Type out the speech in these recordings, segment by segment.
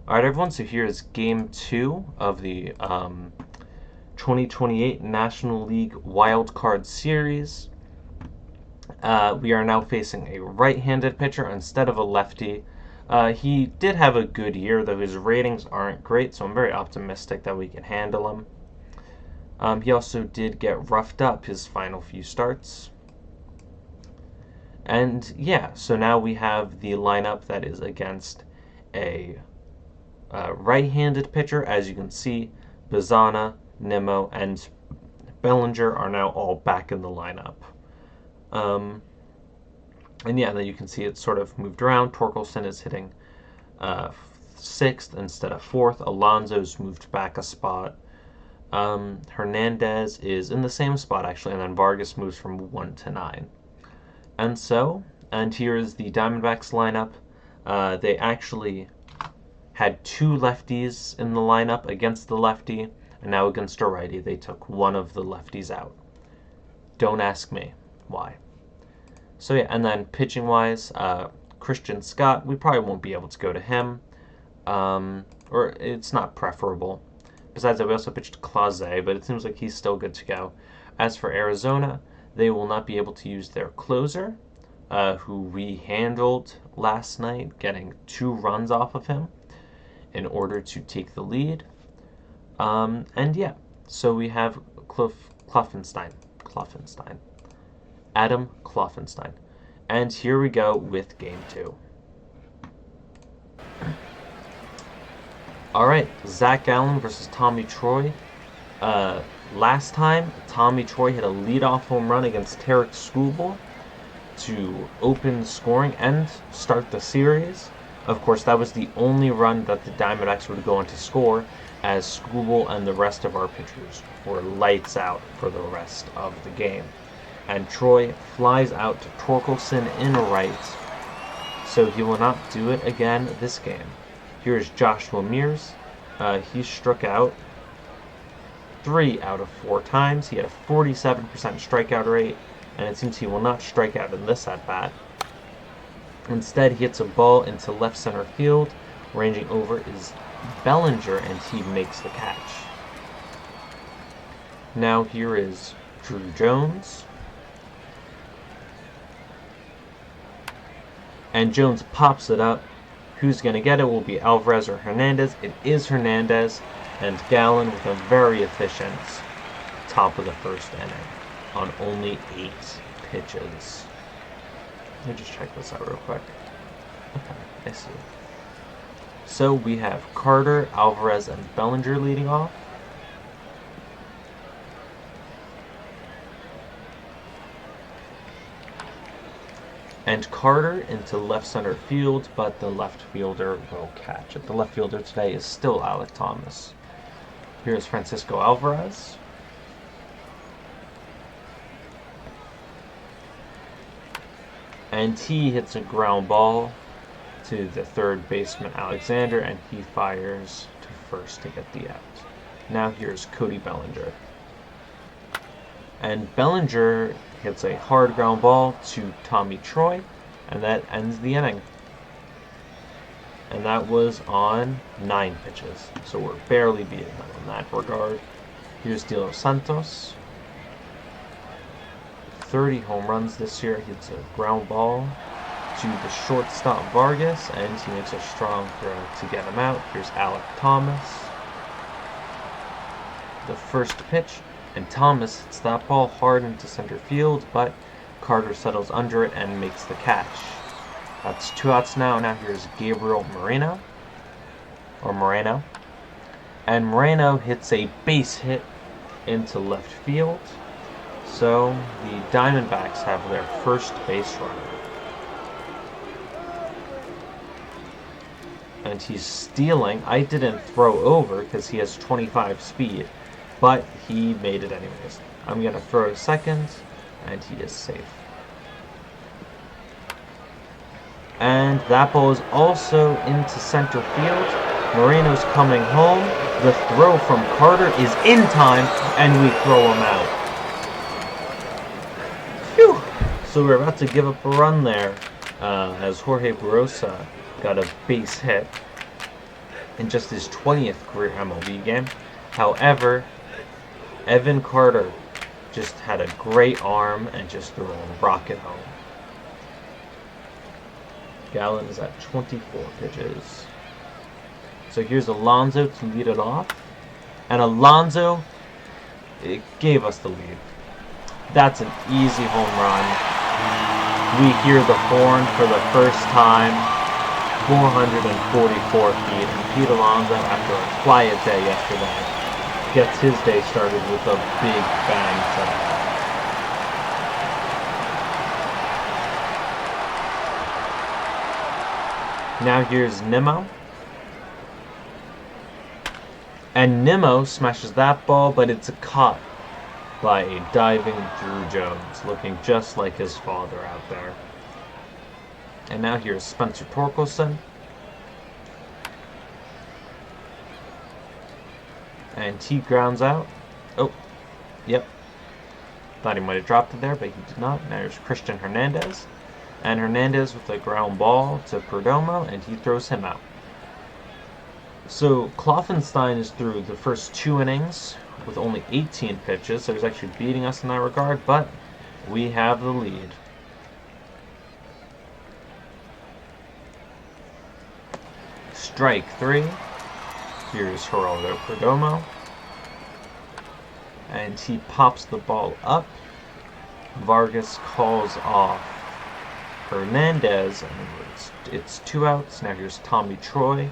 Alright everyone, so here's game 2 of the 2028 National League Wildcard Series. We are now facing a right-handed pitcher instead of a lefty. He did have a good year, though his ratings aren't great, so I'm very optimistic that we can handle him. He also did get roughed up his final few starts. And yeah, so now we have the lineup that is against a right-handed pitcher. As you can see, Bazana, Nimmo, and Bellinger are now all back in the lineup. And yeah, then you can see it sort of moved around. Torkelson is hitting 6th instead of 4th. Alonso's moved back a spot. Hernandez is in the same spot, actually, and then Vargas moves from 1 to 9. And here is the Diamondbacks lineup. They actually had 2 lefties in the lineup against the lefty, and now against a righty, they took one of the lefties out. Don't ask me why. So yeah, and then pitching-wise, Christian Scott, we probably won't be able to go to him, or it's not preferable. Besides that, we also pitched Clase, but it seems like he's still good to go. As for Arizona, they will not be able to use their closer, who we handled last night, getting 2 runs off of him in order to take the lead. And yeah, so we have Adam Kloffenstein. And here we go with game 2. Alright, Zach Gallen versus Tommy Troy. Last time, Tommy Troy hit a leadoff home run against Tarek Skubal to open the scoring and start the series. Of course, that was the only run that the Diamondbacks would go on to score, as Skubal and the rest of our pitchers were lights out for the rest of the game. And Troy flies out to Torkelson in right, so he will not do it again this game. Here's Joshua Mears. He struck out 3 out of 4 times. He had a 47% strikeout rate, and it seems he will not strike out in this at-bat. Instead, he hits a ball into left center field. Ranging over is Bellinger, and he makes the catch. Now here is Drew Jones. And Jones pops it up. Who's going to get it will be Alvarez or Hernandez. It is Hernandez, and Gallen with a very efficient top of the first inning on only 8 pitches. Let me just check this out real quick. Okay, I see. So we have Carter, Alvarez, and Bellinger leading off. And Carter into left center field, but the left fielder will catch it. The left fielder today is still Alec Thomas. Here's Francisco Alvarez. And he hits a ground ball to the third baseman Alexander, and he fires to first to get the out. Now here's Cody Bellinger. And Bellinger hits a hard ground ball to Tommy Troy, and that ends the inning. And that was on 9 pitches, so we're barely beating them in that regard. Here's De Los Santos. 30 home runs this year. He hits a ground ball to the shortstop Vargas, and he makes a strong throw to get him out. Here's Alec Thomas. The first pitch, and Thomas hits that ball hard into center field, but Carter settles under it and makes the catch. That's 2 outs now. Now here's Gabriel Moreno. And Moreno hits a base hit into left field. So the Diamondbacks have their first base runner. And he's stealing. I didn't throw over because he has 25 speed, but he made it anyways. I'm going to throw to second, and he is safe. And that ball is also into center field. Moreno's coming home. The throw from Carter is in time, and we throw him out. Phew! So we're about to give up a run there, as Jorge Barosa got a base hit. in just his 20th career MLB game. However, Evan Carter just had a great arm and just threw a rocket home. Gallen is at 24 pitches. So here's Alonso to lead it off. And Alonso, it gave us the lead. That's an easy home run. We hear the horn for the first time. 444 feet. And Pete Alonso, after a quiet day yesterday, gets his day started with a big bang today. Now here's Nimmo. And Nimmo smashes that ball, but it's caught by a diving Drew Jones, looking just like his father out there. And now here's Spencer Torkelson. And he grounds out. Oh, yep. Thought he might have dropped it there, but he did not. Now here's Christian Hernandez. And Hernandez with a ground ball to Perdomo, and he throws him out. So Kloffenstein is through the first 2 innings with only 18 pitches, so he's actually beating us in that regard, but we have the lead. Strike 3. Here's Geraldo Perdomo. And he pops the ball up. Vargas calls off Hernandez, and it's 2 outs. Now here's Tommy Troy.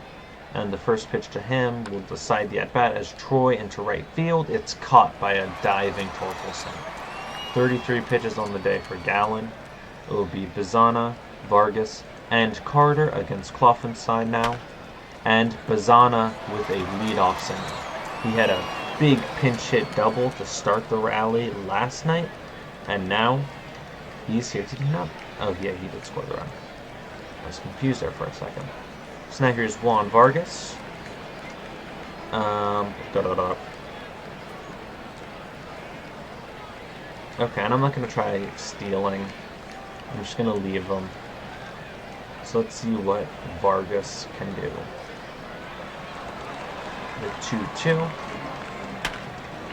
And the first pitch to him will decide the at-bat as Troy into right field. It's caught by a diving Torkelson. 33 pitches on the day for Gallen. It will be Bazana, Vargas, and Carter against Kloffenstein now. And Bazana with a leadoff single. He had a big pinch hit double to start the rally last night. And now he's here. Did he not? Oh, yeah, he did score the run. I was confused there for a second. So now here's Juan Vargas. Okay, and I'm not going to try stealing. I'm just going to leave them. So let's see what Vargas can do. The 2-2.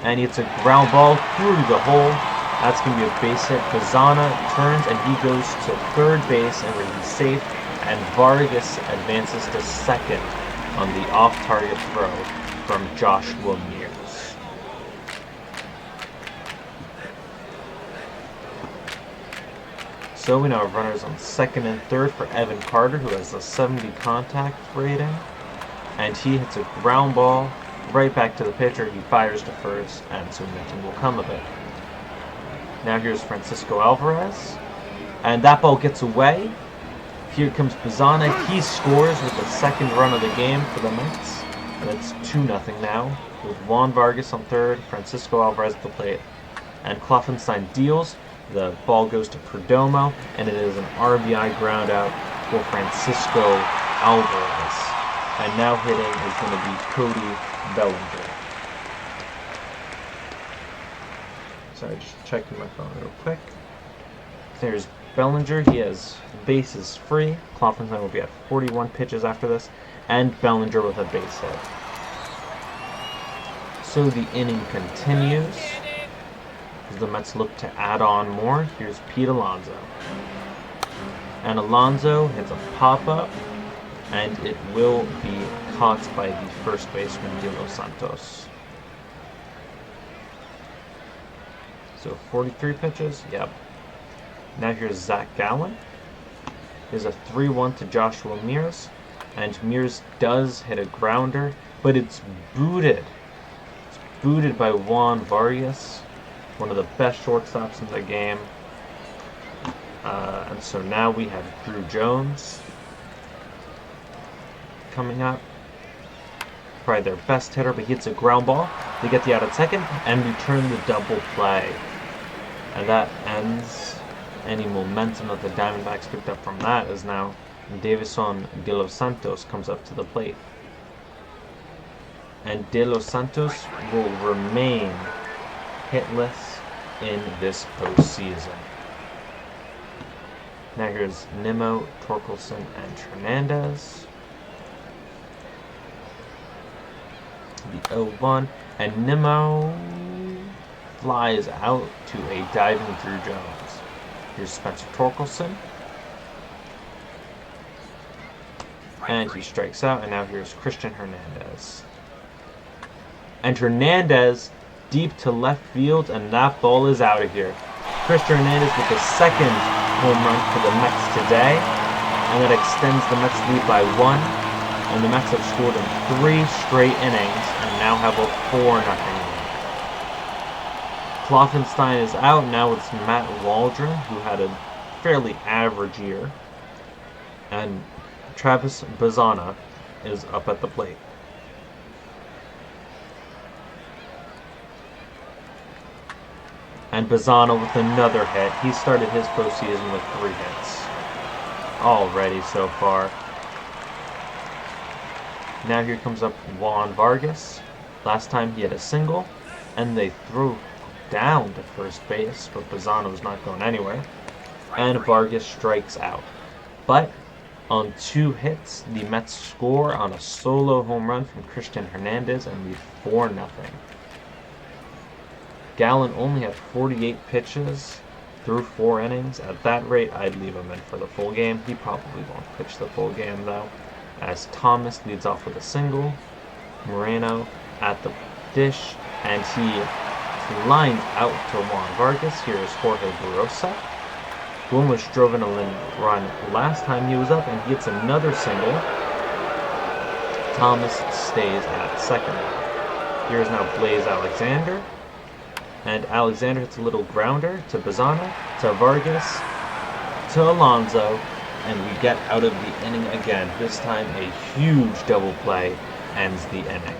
And it's a ground ball through the hole. That's going to be a base hit. Bazana turns and he goes to third base and he's safe. And Vargas advances to second on the off-target throw from Joshua Mears. So we now have runners on second and third for Evan Carter, who has a 70 contact rating. And he hits a ground ball right back to the pitcher. He fires to first, and so nothing will come of it. Now here's Francisco Alvarez. And that ball gets away. Here comes Bazana. He scores with the second run of the game for the Mets. And it's 2-0 now, with Juan Vargas on third, Francisco Alvarez at the plate. And Kloffenstein deals. The ball goes to Perdomo, and it is an RBI ground out for Francisco Alvarez. And now hitting is going to be Cody Bellinger. Sorry, just checking my phone real quick. There's Bellinger. He has bases free. Kloffenstein will be at 41 pitches after this. And Bellinger with a base hit. So the inning continues. As the Mets look to add on more. Here's Pete Alonso. And Alonso hits a pop-up. And it will be caught by the first baseman, De Los Santos. So 43 pitches? Yep. Now here's Zach Gallen. Here's a 3-1 to Joshua Mears. And Mears does hit a grounder, but it's booted. It's booted by Juan Vargas, one of the best shortstops in the game. And so now we have Drew Jones coming up. Probably their best hitter, but he hits a ground ball. They get the out at second and return the double play. And that ends any momentum that the Diamondbacks picked up from that, as now Davison De Los Santos comes up to the plate. And De Los Santos will remain hitless in this postseason. Now here's Nimmo, Torkelson, and Hernandez. the 0-1, and Nimmo flies out to a diving Drew Jones. Here's Spencer Torkelson. And he strikes out, and now here's Christian Hernandez. And Hernandez deep to left field, and that ball is out of here. Christian Hernandez with the second home run for the Mets today, and that extends the Mets lead by 1. And the Mets have scored in 3 straight innings, and now have a 4-0 lead. Kloffenstein is out. Now it's Matt Waldron, who had a fairly average year, and Travis Bazzana is up at the plate. And Bazzana with another hit. He started his postseason with 3 hits already so far. Now here comes up Juan Vargas. Last time he had a single, and they threw down to first base, but Bazzana was not going anywhere. And Vargas strikes out. But on 2 hits, the Mets score on a solo home run from Christian Hernandez and lead 4-0. Gallen only had 48 pitches through 4 innings. At that rate, I'd leave him in for the full game. He probably won't pitch the full game, though, as Thomas leads off with a single. Moreno at the dish, and he lines out to Juan Vargas. Here is Jorge Barosa, who almost drove in a run last time he was up, and he hits another single. Thomas stays at second. Here is now Blaze Alexander. And Alexander hits a little grounder to Bazzana, to Vargas, to Alonso, and we get out of the inning again. This time a huge double play ends the inning.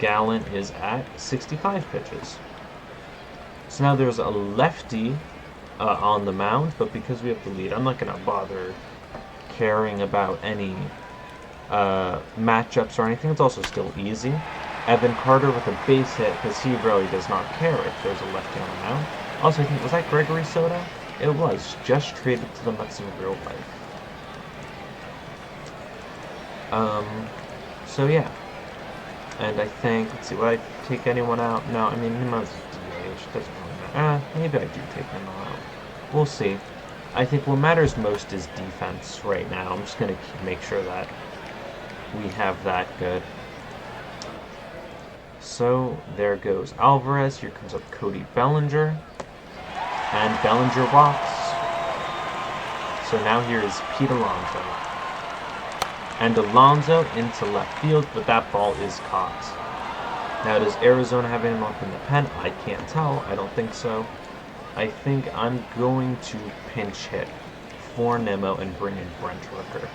Gallen is at 65 pitches. So now there's a lefty on the mound, but because we have the lead, I'm not going to bother caring about any matchups or anything. It's also still easy. Evan Carter with a base hit, because he really does not care if there's a lefty on the mound. Also, I think, was that Gregory Soto? It was, just traded to the Mets in real life. So yeah. And I think, let's see, would I take anyone out? No, I mean, Nimmo's DH, doesn't really matter. Maybe I do take him out. We'll see. I think what matters most is defense right now. I'm just going to make sure that we have that good. So there goes Alvarez. Here comes up Cody Bellinger. And Bellinger walks. So now here is Pete Alonso. And Alonso into left field, but that ball is caught. Now, does Arizona have anyone up in the pen? I can't tell. I don't think so. I think I'm going to pinch hit for Nimmo and bring in Brent Rooker.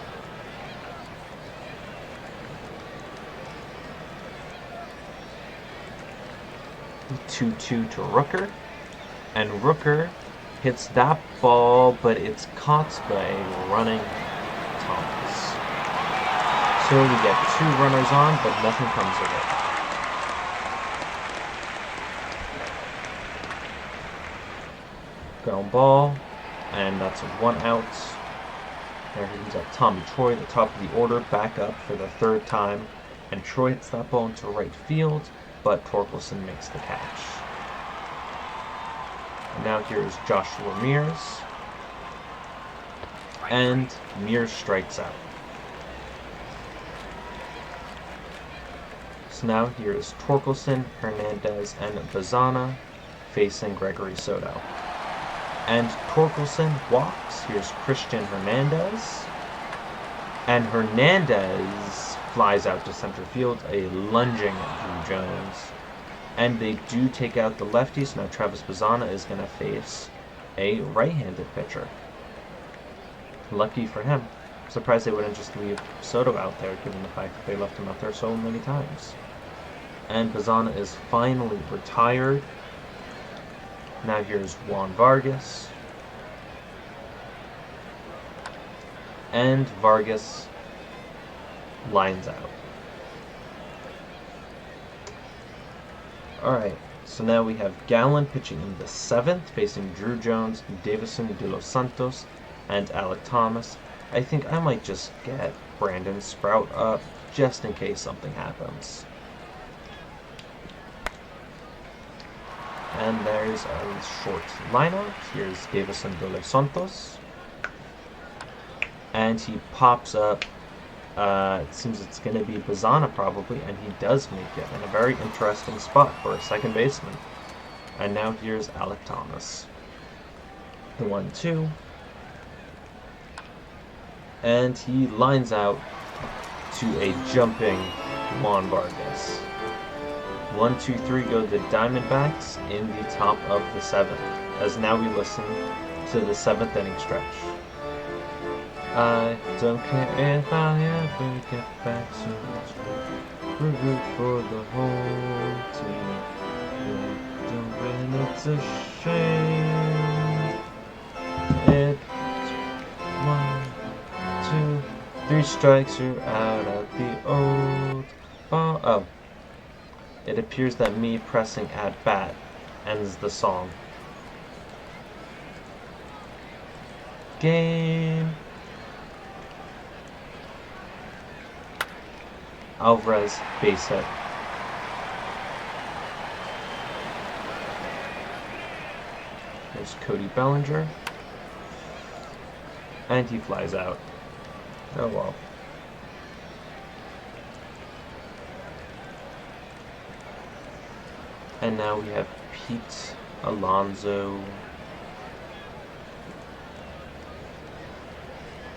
The 2-2 to Rooker. And Rooker hits that ball, but it's caught by running Thomas. So we get 2 runners on, but nothing comes of it. Ground ball, and that's 1 out. There comes up Tommy Troy, the top of the order, back up for the 3rd time. And Troy hits that ball into right field, but Torkelson makes the catch. And now here's Joshua Mears. And Mears strikes out. So now here's Torkelson, Hernandez, and Bazzana facing Gregory Soto. And Torkelson walks. Here's Christian Hernandez. And Hernandez flies out to center field, a lunging Drew Jones. And they do take out the lefties. Now Travis Bazzana is going to face a right-handed pitcher. Lucky for him. I'm surprised they wouldn't just leave Soto out there, given the fact that they left him out there so many times. And Bazzana is finally retired. Now here's Juan Vargas. And Vargas lines out. Alright, so now we have Gallen pitching in the 7th, facing Drew Jones, Davison De Los Santos, and Alec Thomas. I think I might just get Brandon Sprout up, just in case something happens. And there's a short lineup. Here's Davison de los Santos. And he pops up. It seems it's going to be Bazana probably, and he does make it in a very interesting spot for a second baseman. And now here's Alec Thomas. The 1-2. And he lines out to a jumping Juan Vargas. 1, 2, 3 go the Diamondbacks in the top of the 7th, as now we listen to the 7th inning stretch. I don't care if I ever get back soon. We're good for the whole team. And it's a shame. It's 1, 2, 3 strikes, you're out at the old bar. Oh. It appears that me pressing at bat ends the song. Game. Alvarez, base hit. There's Cody Bellinger. And he flies out. Oh well. And now we have Pete Alonso.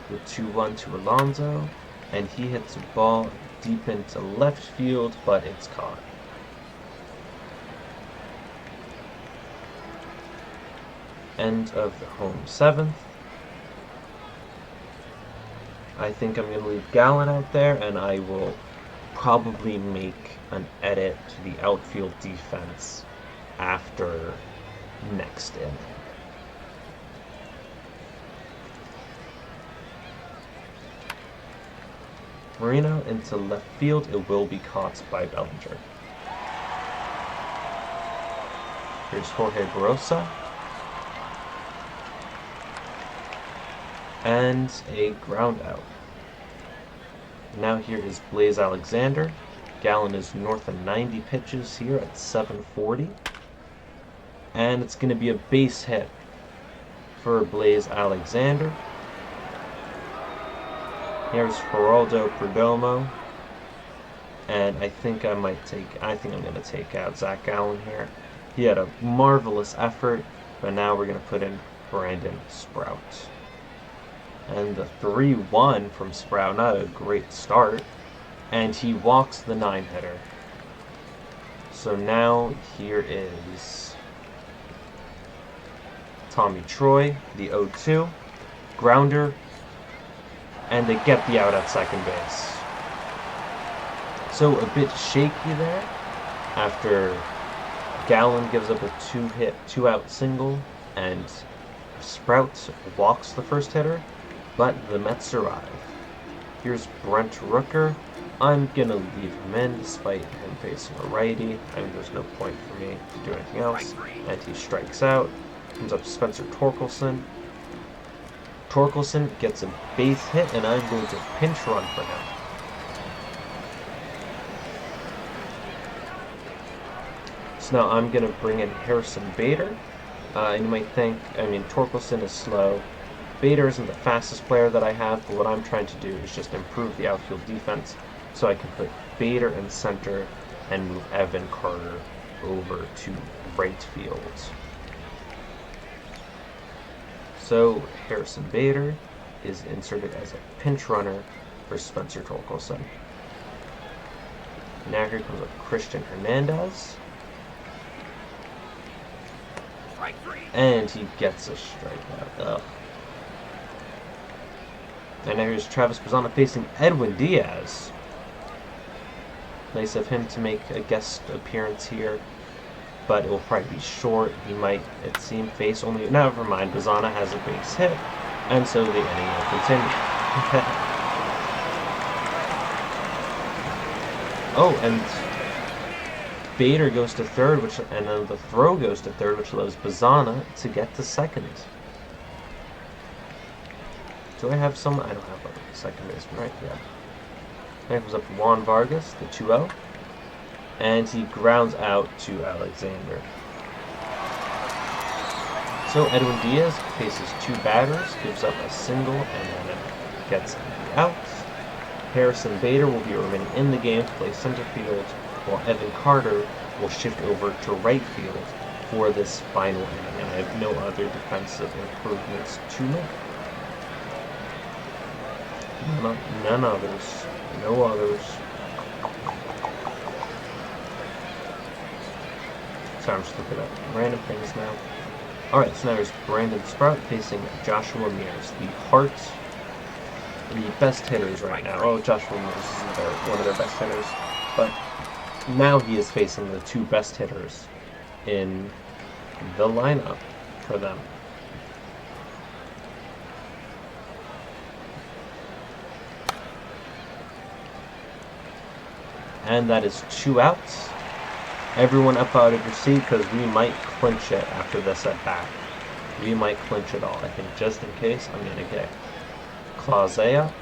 The 2-1 to Alonso. And he hits a ball deep into left field, but it's caught. End of the home 7th. I think I'm going to leave Gallen out there, and I will probably make an edit to the outfield defense after next inning. Marino into left field. It will be caught by Bellinger. Here's Jorge Barosa. And a ground out. Now here is Blaze Alexander. Gallen is north of 90 pitches here at 740. And it's going to be a base hit for Blaze Alexander. Here's Geraldo Perdomo. And I think I'm going to take out Zach Gallen here. He had a marvelous effort, but now we're going to put in Brandon Sprout. And the 3-1 from Sprout, not a great start. And he walks the 9-hitter. So now here is Tommy Troy, the 0-2. Grounder. And they get the out at second base. So a bit shaky there after Gallen gives up a 2-out single and Sprout walks the first hitter. But the Mets survive. Here's Brent Rooker. I'm going to leave him in despite him facing a righty. I mean, there's no point for me to do anything else. And he strikes out. Comes up to Spencer Torkelson. Torkelson gets a base hit, and I'm going to pinch run for him. So now I'm going to bring in Harrison Bader. And you might think, Torkelson is slow. Bader isn't the fastest player that I have, but what I'm trying to do is just improve the outfield defense so I can put Bader in center and move Evan Carter over to right field. So Harrison Bader is inserted as a pinch runner for Spencer Torkelson. Now here comes up Christian Hernandez. And he gets a strikeout. Ugh. And now here's Travis Bazana facing Edwin Diaz. Nice of him to make a guest appearance here, but it will probably be short. He might, it seems, face only. Never mind, Bazana has a base hit, and so the inning will continue. Oh, and Bader goes to third, and then the throw goes to third, which allows Bazana to get to second. Do I have someone? I don't have a second baseman, right? Yeah. Then comes up Juan Vargas, the 2-0. And he grounds out to Alexander. So Edwin Diaz faces two batters, gives up a single, and then it gets out. Harrison Bader will be remaining in the game to play center field, while Evan Carter will shift over to right field for this final inning, and I have no other defensive improvements to make. None others. No others. Sorry, I'm just looking at random things now. Alright, so now there's Brandon Sprout facing Joshua Mears, the best hitters right now. Oh, Joshua Mears is one of their best hitters. But now he is facing the two best hitters in the lineup for them. And that is 2 outs. Everyone up out of your seat because we might clinch it after this at bat. We might clinch it all. I think just in case, I'm going to get Clausea.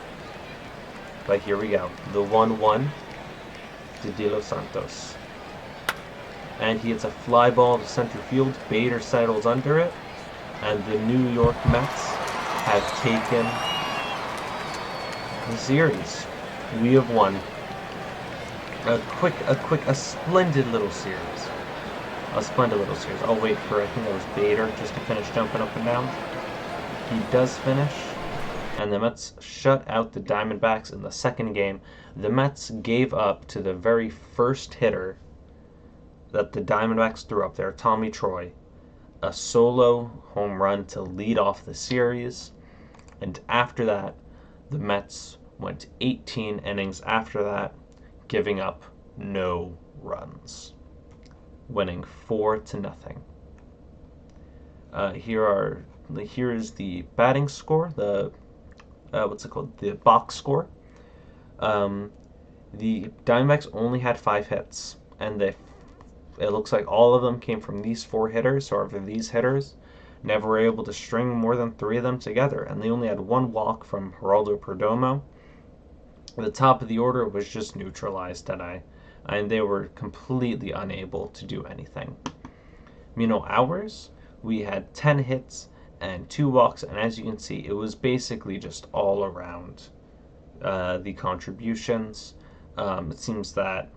But here we go. The 1-1 to De Los Santos. And he hits a fly ball to center field. Bader settles under it. And the New York Mets have taken the series. We have won. A splendid little series. A splendid little series. I'll wait for, I think that was Bader, just to finish jumping up and down. He does finish. And the Mets shut out the Diamondbacks in the second game. The Mets gave up to the very first hitter that the Diamondbacks threw up there, Tommy Troy, a solo home run to lead off the series. And after that, the Mets went 18 innings after that, giving up no runs, winning 4-0. Here is the batting score, the the box score. The Diamondbacks only had 5 hits, and it looks like all of them came from these 4 hitters. However, these hitters never were able to string more than 3 of them together, and they only had 1 walk from Geraldo Perdomo. The top of the order was just neutralized today, and they were completely unable to do anything. Ours, we had 10 hits and 2 walks, and as you can see, it was basically just all around the contributions. It seems that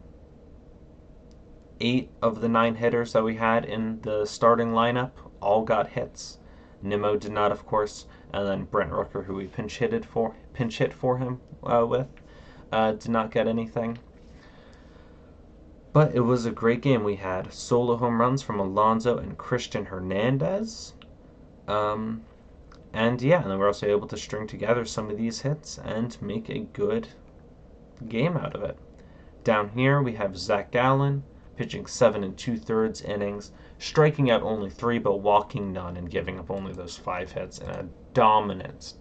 8 of the 9 hitters that we had in the starting lineup all got hits. Nimmo did not, of course, and then Brent Rooker, who we pinch hit for him with, did not get anything. But it was a great game. We had solo home runs from Alonso and Christian Hernandez. And then we're also able to string together some of these hits and make a good game out of it. Down here we have Zach Gallen pitching 7 2/3 innings, striking out only 3 but walking none and giving up only those 5 hits in a dominant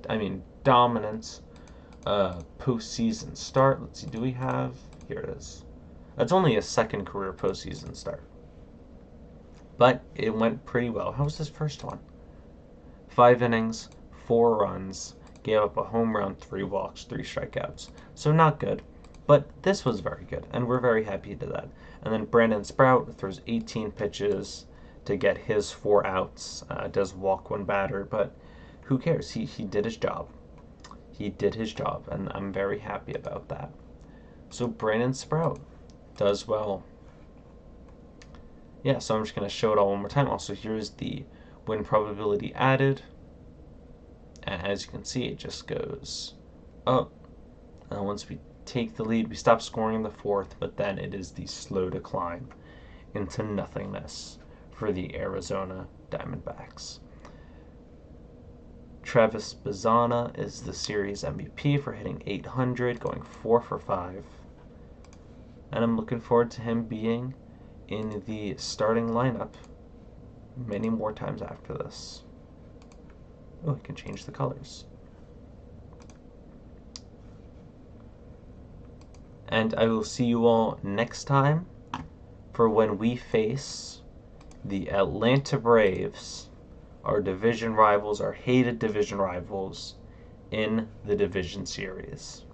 postseason start. Let's see, do we have... Here it is. That's only a second career postseason start. But it went pretty well. How was his first one? 5 innings, 4 runs, gave up a home run, 3 walks, 3 strikeouts. So not good, but this was very good, and we're very happy to that. And then Brandon Sprout throws 18 pitches to get his 4 outs. Does walk 1 batter, but who cares? He did his job. He did his job, and I'm very happy about that. So Brandon Sprout does well. Yeah, so I'm just going to show it all one more time. Also, here's the win probability added. And as you can see, it just goes up. And once we take the lead, we stop scoring in the 4th, but then it is the slow decline into nothingness for the Arizona Diamondbacks. Travis Bazzana is the series MVP for hitting 800, going 4 for 5. And I'm looking forward to him being in the starting lineup many more times after this. Oh, I can change the colors. And I will see you all next time for when we face the Atlanta Braves, our division rivals, our hated division rivals, in the division series.